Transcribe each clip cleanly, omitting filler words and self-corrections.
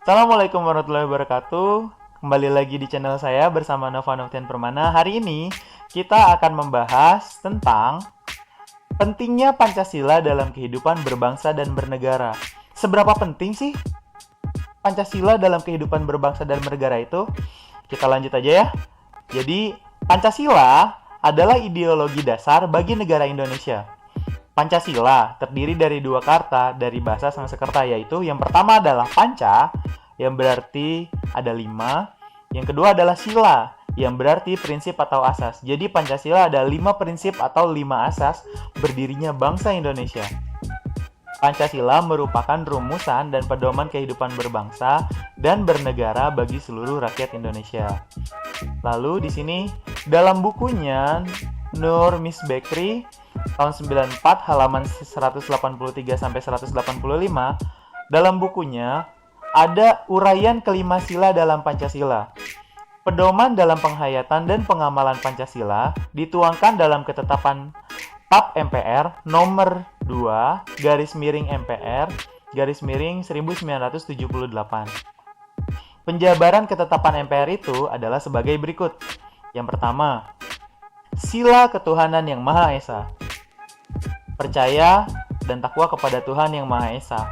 Assalamualaikum warahmatullahi wabarakatuh. Kembali lagi di channel saya bersama Nova Noftian Permana. Hari ini kita akan membahas tentang pentingnya Pancasila dalam kehidupan berbangsa dan bernegara. Seberapa penting sih Pancasila dalam kehidupan berbangsa dan bernegara itu? Kita lanjut aja ya. Jadi, Pancasila adalah ideologi dasar bagi negara Indonesia. Pancasila terdiri dari dua kata dari bahasa Sanskerta, yaitu yang pertama adalah panca, yang berarti ada 5. Yang kedua adalah sila, yang berarti prinsip atau asas. Jadi Pancasila ada 5 prinsip atau 5 asas berdirinya bangsa Indonesia. Pancasila merupakan rumusan dan pedoman kehidupan berbangsa dan bernegara bagi seluruh rakyat Indonesia. Lalu di sini dalam bukunya Nur Misbakri tahun 94 halaman 183 sampai 185, dalam bukunya ada uraian kelima sila dalam Pancasila. Pedoman dalam penghayatan dan pengamalan Pancasila dituangkan dalam ketetapan TAP MPR nomor 2 garis miring MPR garis miring 1978. Penjabaran ketetapan MPR itu adalah sebagai berikut. Yang pertama, sila ketuhanan yang Maha Esa. Percaya dan takwa kepada Tuhan yang Maha Esa.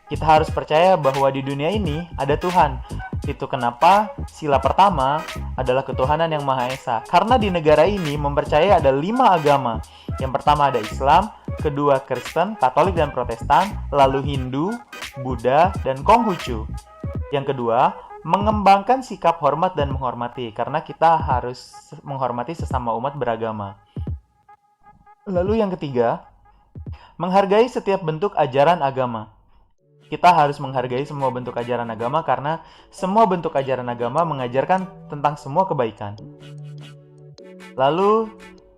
Kita harus percaya bahwa di dunia ini ada Tuhan. Itu kenapa sila pertama adalah ketuhanan yang Maha Esa. Karena di negara ini mempercayai ada 5 agama. Yang pertama ada Islam, kedua Kristen, Katolik dan Protestan, lalu Hindu, Buddha, dan Konghucu. Yang kedua, mengembangkan sikap hormat dan menghormati, karena kita harus menghormati sesama umat beragama. Lalu yang ketiga, menghargai setiap bentuk ajaran agama. Kita harus menghargai semua bentuk ajaran agama karena semua bentuk ajaran agama mengajarkan tentang semua kebaikan. Lalu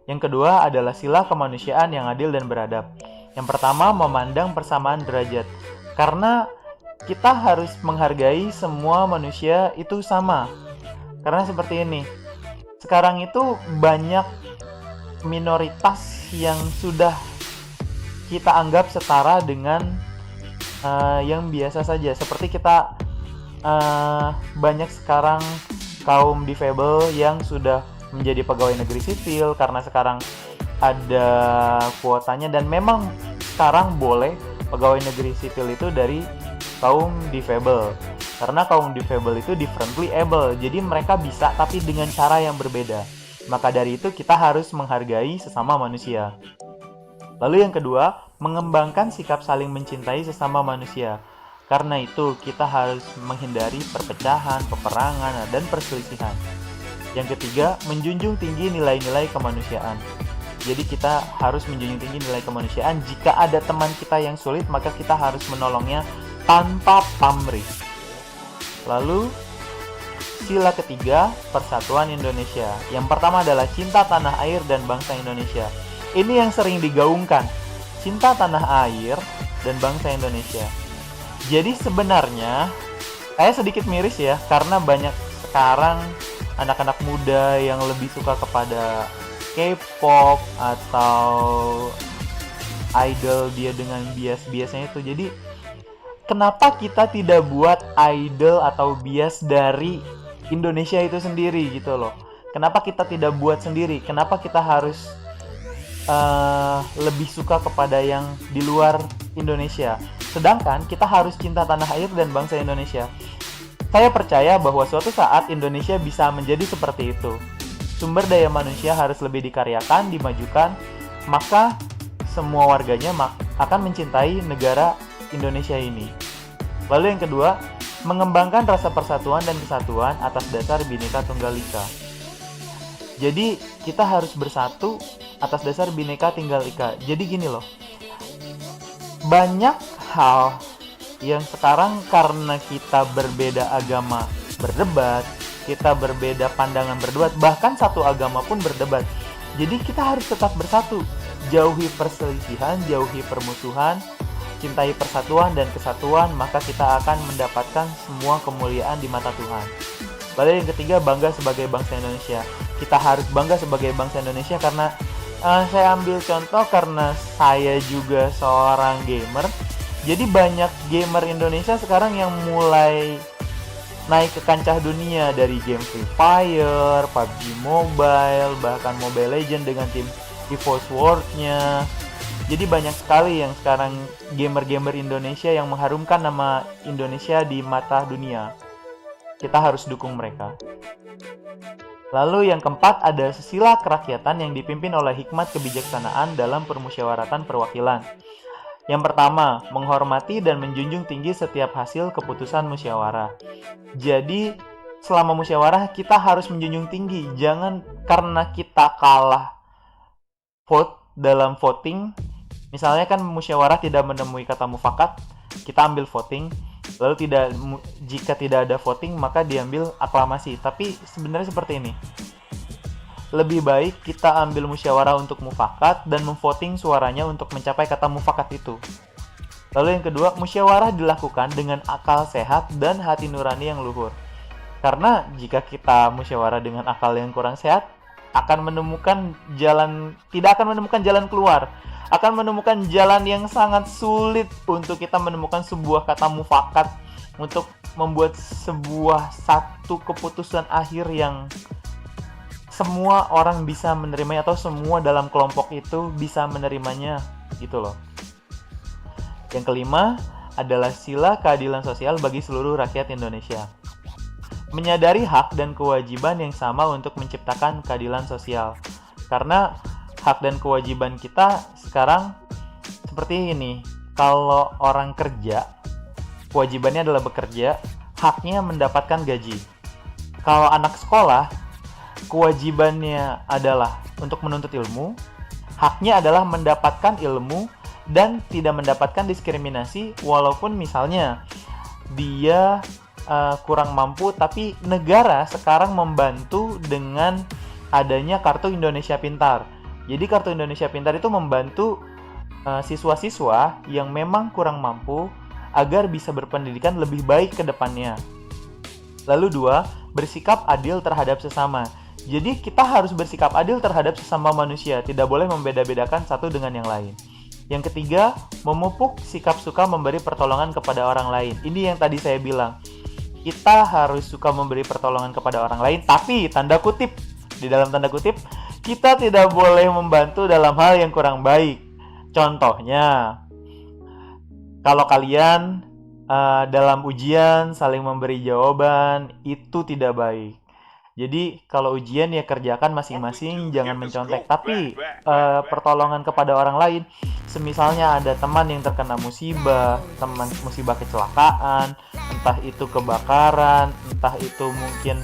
yang kedua adalah sila kemanusiaan yang adil dan beradab. Yang pertama, memandang persamaan derajat. Karena kita harus menghargai semua manusia itu sama. Karena seperti ini, sekarang itu banyak minoritas yang sudah kita anggap setara dengan yang biasa saja. Seperti kita banyak sekarang kaum difabel yang sudah menjadi pegawai negeri sipil karena sekarang ada kuotanya, dan memang sekarang boleh pegawai negeri sipil itu dari kaum difabel. Karena kaum difabel itu differently able, jadi mereka bisa tapi dengan cara yang berbeda. Maka dari itu kita harus menghargai sesama manusia. Lalu yang kedua, mengembangkan sikap saling mencintai sesama manusia. Karena itu kita harus menghindari perpecahan, peperangan, dan perselisihan. Yang ketiga, menjunjung tinggi nilai-nilai kemanusiaan. Jadi kita harus menjunjung tinggi nilai kemanusiaan. Jika ada teman kita yang sulit, maka kita harus menolongnya tanpa pamrih. Lalu sila ketiga, persatuan Indonesia. Yang pertama adalah cinta tanah air dan bangsa Indonesia. Ini yang sering digaungkan, cinta tanah air dan bangsa Indonesia. Jadi sebenarnya saya sedikit miris ya, karena banyak sekarang anak-anak muda yang lebih suka kepada K-pop atau idol dia dengan bias-biasnya itu. Jadi kenapa kita tidak buat idol atau bias dari Indonesia itu sendiri gitu loh? Kenapa kita tidak buat sendiri? Kenapa kita harus lebih suka kepada yang di luar Indonesia? Sedangkan kita harus cinta tanah air dan bangsa Indonesia. Saya percaya bahwa suatu saat Indonesia bisa menjadi seperti itu. Sumber daya manusia harus lebih dikaryakan, dimajukan, maka semua warganya akan mencintai negara Indonesia ini. Lalu yang kedua, mengembangkan rasa persatuan dan kesatuan atas dasar Bhinneka Tunggal Ika. Jadi kita harus bersatu atas dasar Bhinneka Tunggal Ika. Jadi gini loh, banyak hal yang sekarang karena kita berbeda agama berdebat, kita berbeda pandangan berdebat, bahkan satu agama pun berdebat. Jadi kita harus tetap bersatu, jauhi perselisihan, jauhi permusuhan, cintai persatuan dan kesatuan, maka kita akan mendapatkan semua kemuliaan di mata Tuhan. Lalu yang ketiga, bangga sebagai bangsa Indonesia. Kita harus bangga sebagai bangsa Indonesia karena saya ambil contoh karena saya juga seorang gamer. Jadi banyak gamer Indonesia sekarang yang mulai naik ke kancah dunia dari game Free Fire, PUBG Mobile, bahkan Mobile Legends dengan tim EVOS World-nya. Jadi banyak sekali yang sekarang gamer-gamer Indonesia yang mengharumkan nama Indonesia di mata dunia. Kita harus dukung mereka. Lalu yang keempat ada sila kerakyatan yang dipimpin oleh hikmat kebijaksanaan dalam permusyawaratan perwakilan. Yang pertama, menghormati dan menjunjung tinggi setiap hasil keputusan musyawarah. Jadi, selama musyawarah kita harus menjunjung tinggi. Jangan karena kita kalah vote dalam voting, misalnya kan musyawarah tidak menemui kata mufakat, kita ambil voting. Lalu jika tidak ada voting maka diambil aklamasi. Tapi sebenarnya seperti ini. Lebih baik kita ambil musyawarah untuk mufakat dan memvoting suaranya untuk mencapai kata mufakat itu. Lalu yang kedua, musyawarah dilakukan dengan akal sehat dan hati nurani yang luhur. Karena jika kita musyawarah dengan akal yang kurang sehat, tidak akan menemukan jalan keluar. Akan menemukan jalan yang sangat sulit untuk kita menemukan sebuah kata mufakat, untuk membuat sebuah satu keputusan akhir yang semua orang bisa menerimanya atau semua dalam kelompok itu bisa menerimanya gitu loh. Yang kelima adalah sila keadilan sosial bagi seluruh rakyat Indonesia. Menyadari hak dan kewajiban yang sama untuk menciptakan keadilan sosial. Karena hak dan kewajiban kita sekarang seperti ini. Kalau orang kerja, kewajibannya adalah bekerja, haknya mendapatkan gaji. Kalau anak sekolah, kewajibannya adalah untuk menuntut ilmu, haknya adalah mendapatkan ilmu dan tidak mendapatkan diskriminasi walaupun misalnya dia kurang mampu, tapi negara sekarang membantu dengan adanya Kartu Indonesia Pintar. Jadi Kartu Indonesia Pintar itu membantu siswa-siswa yang memang kurang mampu agar bisa berpendidikan lebih baik ke depannya. Lalu dua, bersikap adil terhadap sesama. Jadi kita harus bersikap adil terhadap sesama manusia, tidak boleh membeda-bedakan satu dengan yang lain. Yang ketiga, memupuk sikap suka memberi pertolongan kepada orang lain. Ini yang tadi saya bilang, kita harus suka memberi pertolongan kepada orang lain, tapi tanda kutip, di dalam tanda kutip, kita tidak boleh membantu dalam hal yang kurang baik. Contohnya, kalau kalian dalam ujian saling memberi jawaban, itu tidak baik. Jadi kalau ujian ya kerjakan masing-masing, jangan mencontek. Tapi pertolongan kepada orang lain, semisalnya ada teman yang terkena musibah kecelakaan, entah itu kebakaran, entah itu mungkin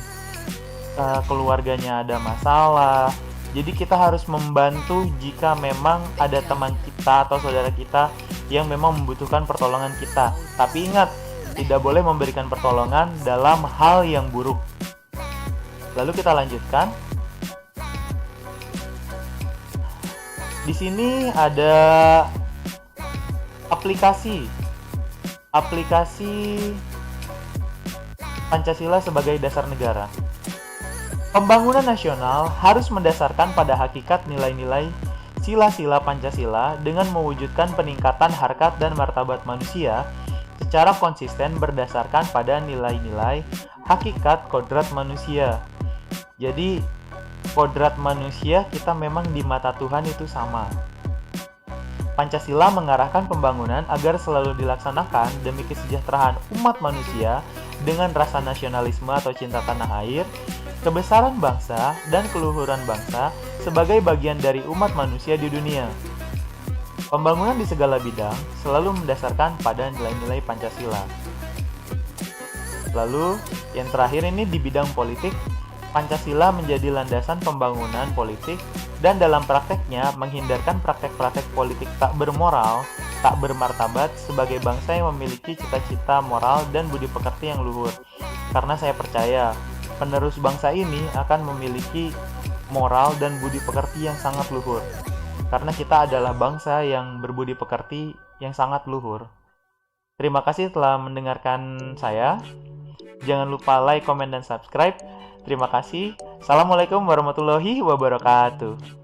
keluarganya ada masalah. Jadi kita harus membantu jika memang ada teman kita atau saudara kita yang memang membutuhkan pertolongan kita. Tapi ingat, tidak boleh memberikan pertolongan dalam hal yang buruk. Lalu kita lanjutkan. Di sini ada aplikasi Pancasila sebagai dasar negara. Pembangunan nasional harus mendasarkan pada hakikat nilai-nilai sila-sila Pancasila dengan mewujudkan peningkatan harkat dan martabat manusia secara konsisten berdasarkan pada nilai-nilai hakikat kodrat manusia. Jadi, kodrat manusia kita memang di mata Tuhan itu sama. Pancasila mengarahkan pembangunan agar selalu dilaksanakan demi kesejahteraan umat manusia dengan rasa nasionalisme atau cinta tanah air, kebesaran bangsa, dan keluhuran bangsa sebagai bagian dari umat manusia di dunia. Pembangunan di segala bidang selalu mendasarkan pada nilai-nilai Pancasila. Lalu, yang terakhir ini di bidang politik, Pancasila menjadi landasan pembangunan politik dan dalam prakteknya menghindarkan praktek-praktek politik tak bermoral, tak bermartabat sebagai bangsa yang memiliki cita-cita moral dan budi pekerti yang luhur. Karena saya percaya, penerus bangsa ini akan memiliki moral dan budi pekerti yang sangat luhur. Karena kita adalah bangsa yang berbudi pekerti yang sangat luhur. Terima kasih telah mendengarkan saya. Jangan lupa like, komen, dan subscribe. Terima kasih. Assalamualaikum warahmatullahi wabarakatuh.